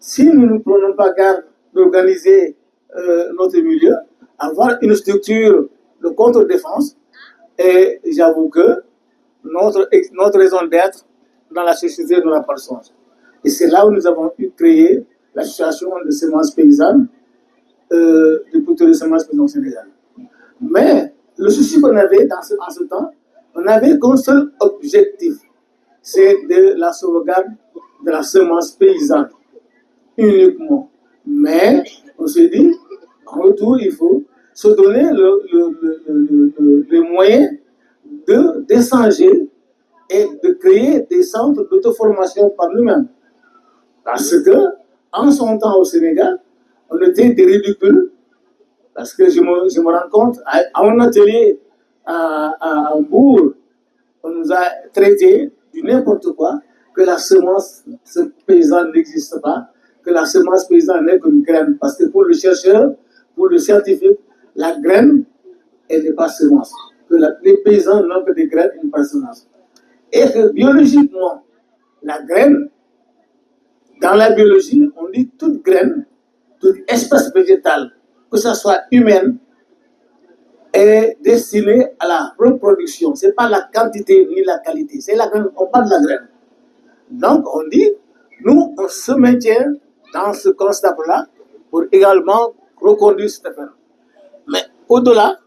si nous ne prenons pas garde d'organiser notre milieu, avoir une structure de contre-défense, et j'avoue que notre raison d'être dans la société n'aura pas de sens. Et c'est là où nous avons pu créer l'association de semences paysannes, de culture de semences paysannes au Sénégal. Mais le souci qu'on avait en ce temps, on n'avait qu'un seul objectif, c'est de la sauvegarde de la semence paysanne, uniquement. Mais on s'est dit, en retour, il faut se donner le moyen d'échanger et de créer des centres d'auto-formation par nous-mêmes. Parce que, en son temps au Sénégal, on était des ridicules, parce que je me rends compte, à un atelier à Hambourg, on nous a traité du n'importe quoi, que la semence paysanne n'existe pas, que la semence paysanne n'est qu'une graine. Parce que pour le chercheur, pour le scientifique, la graine, elle n'est pas semence. Que les paysans n'ont que des graines, une pas semence. Et que biologiquement, la graine, dans la biologie, on dit toute graine, toute espèce végétale, que ce soit humaine, est destinée à la reproduction. Ce n'est pas la quantité ni la qualité, c'est la graine, on parle de la graine. Donc on dit, nous, on se maintient dans ce constat-là pour également reconduire cette affaire. Mais au-delà,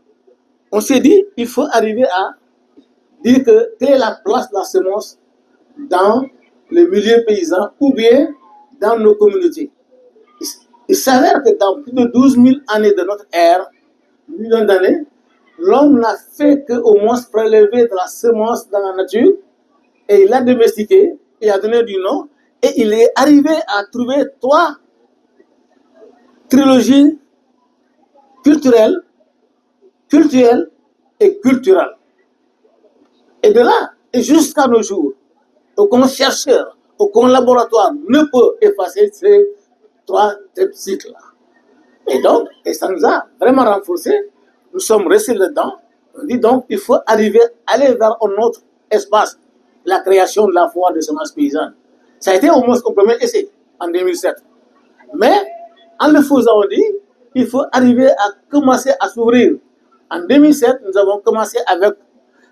on s'est dit, il faut arriver à dire que quelle est la place de la semence dans le milieu paysan ou bien dans nos communautés. Il s'avère que dans plus de 12 000 années de notre ère, millions d'années, l'homme n'a fait qu'au moins prélever de la semence dans la nature et il l'a domestiqué, il a donné du nom et il est arrivé à trouver 3 trilogies culturelles et culturelles. Et de là, et jusqu'à nos jours, aucun chercheur, aucun laboratoire ne peut effacer ces 3 cycles-là. Et donc, et ça nous a vraiment renforcé. Nous sommes restés là-dedans. On dit donc, il faut arriver à aller vers un autre espace, la création de la foire de semences paysannes. Ça a été au moins un premier essai en 2007. Mais, en le faisant, on dit, il faut arriver à commencer à s'ouvrir. En 2007, nous avons commencé avec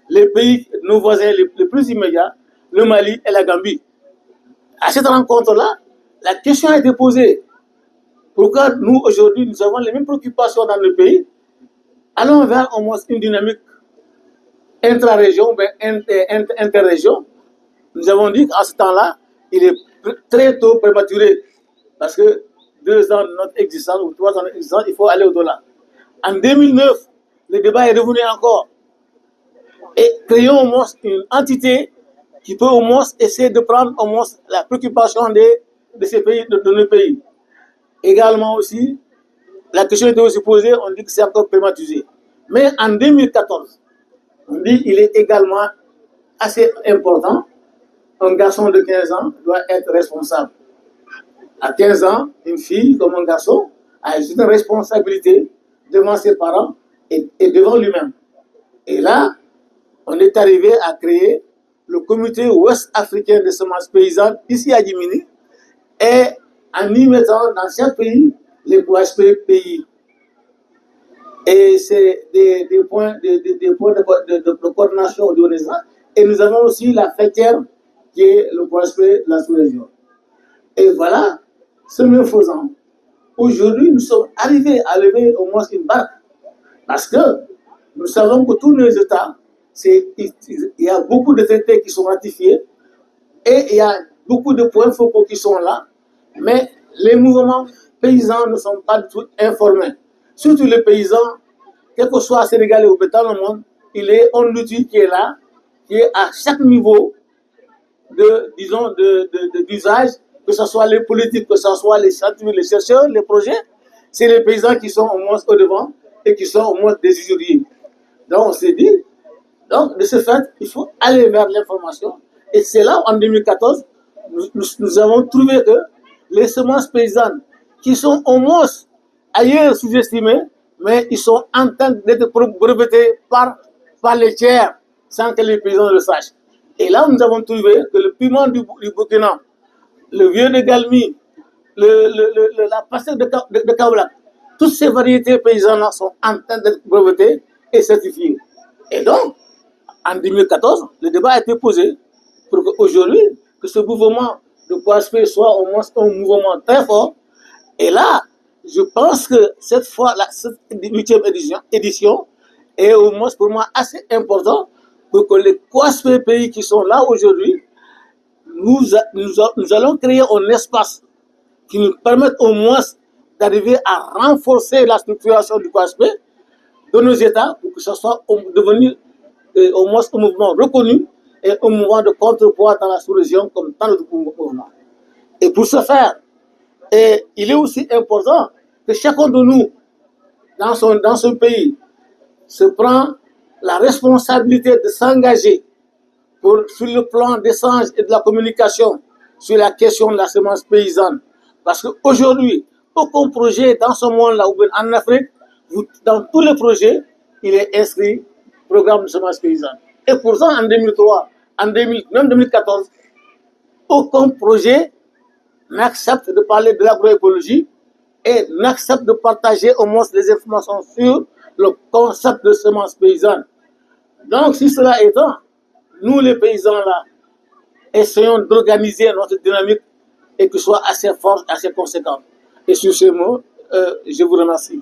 les pays, nos voisins les plus immédiats, le Mali et la Gambie. À cette rencontre-là, la question a été posée. Pourquoi nous, aujourd'hui, nous avons les mêmes préoccupations dans le pays? Allons vers au moins une dynamique intra-région, interrégion. Nous avons dit qu'à ce temps-là, il est très tôt prématuré. Parce que 2 ans de notre existence ou 3 ans de notre existence, il faut aller au-delà. En 2009, le débat est revenu encore. Et créons au moins une entité qui peut au moins essayer de prendre au moins la préoccupation de ces pays, de nos pays. Également aussi, la question était aussi posée, on dit que c'est encore prématuré. Mais en 2014, on dit qu'il est également assez important. Un garçon de 15 ans doit être responsable. À 15 ans, une fille comme un garçon a une responsabilité devant ses parents et devant lui-même. Et là, on est arrivé à créer le comité ouest africain de semences paysannes ici à Djimini et en y mettant dans chaque pays les QHP pays. Et c'est des points de coordination de l'ONESA. Et nous avons aussi la fêtière qui est le QHP de la sous-région. Et voilà, ce même faisant, aujourd'hui nous sommes arrivés à lever au moins une barque. Parce que nous savons que tous nos États, il y a beaucoup de traités qui sont ratifiés et il y a beaucoup de points focaux qui sont là, mais les mouvements paysans ne sont pas du tout informés. Surtout les paysans, quel que soit sénégalais ou dans le monde, il est un outil qui est là, qui est à chaque niveau d'usage, que ce soit les politiques, que ce soit les scientifiques, les chercheurs, les projets, c'est les paysans qui sont au moins au devant et qui sont au moins des usuriers. Donc on s'est dit, donc de ce fait, il faut aller vers l'information. Et c'est là, en 2014, nous avons trouvé que les semences paysannes, qui sont au moins ailleurs sous-estimées, mais ils sont en train d'être brevetés par les tiers, sans que les paysans le sachent. Et là, nous avons trouvé que le piment du Burkina, le vieux de Galmi, la parcelle de Kaolack, toutes ces variétés paysannes sont en train d'être brevetées et certifiées. Et donc, en 2014, le débat a été posé pour qu'aujourd'hui, que ce mouvement de POASP soit au moins un mouvement très fort. Et là, je pense que cette fois, cette 8e édition est au moins pour moi assez important pour que les POASP pays qui sont là aujourd'hui, nous allons créer un espace qui nous permette au moins d'arriver à renforcer la structuration du POASP de nos États pour que ce soit devenu au moins un mouvement reconnu et un mouvement de contrepoids dans la sous-région comme tant d'autres mouvements. Et pour ce faire, il est aussi important que chacun de nous, dans son pays, se prend la responsabilité de s'engager sur le plan d'échange et de la communication sur la question de la semence paysanne. Parce qu'aujourd'hui, aucun projet dans ce monde-là, ou bien en Afrique, dans tous les projets, il est inscrit programme de semence paysanne. Et pourtant, en 2003, même 2014, aucun projet n'accepte de parler de l'agroécologie et n'accepte de partager au moins des informations sur le concept de semence paysanne. Donc, si cela étant, nous les paysans là, essayons d'organiser notre dynamique et que ce soit assez forte, assez conséquente. Et sur ces mots, je vous remercie.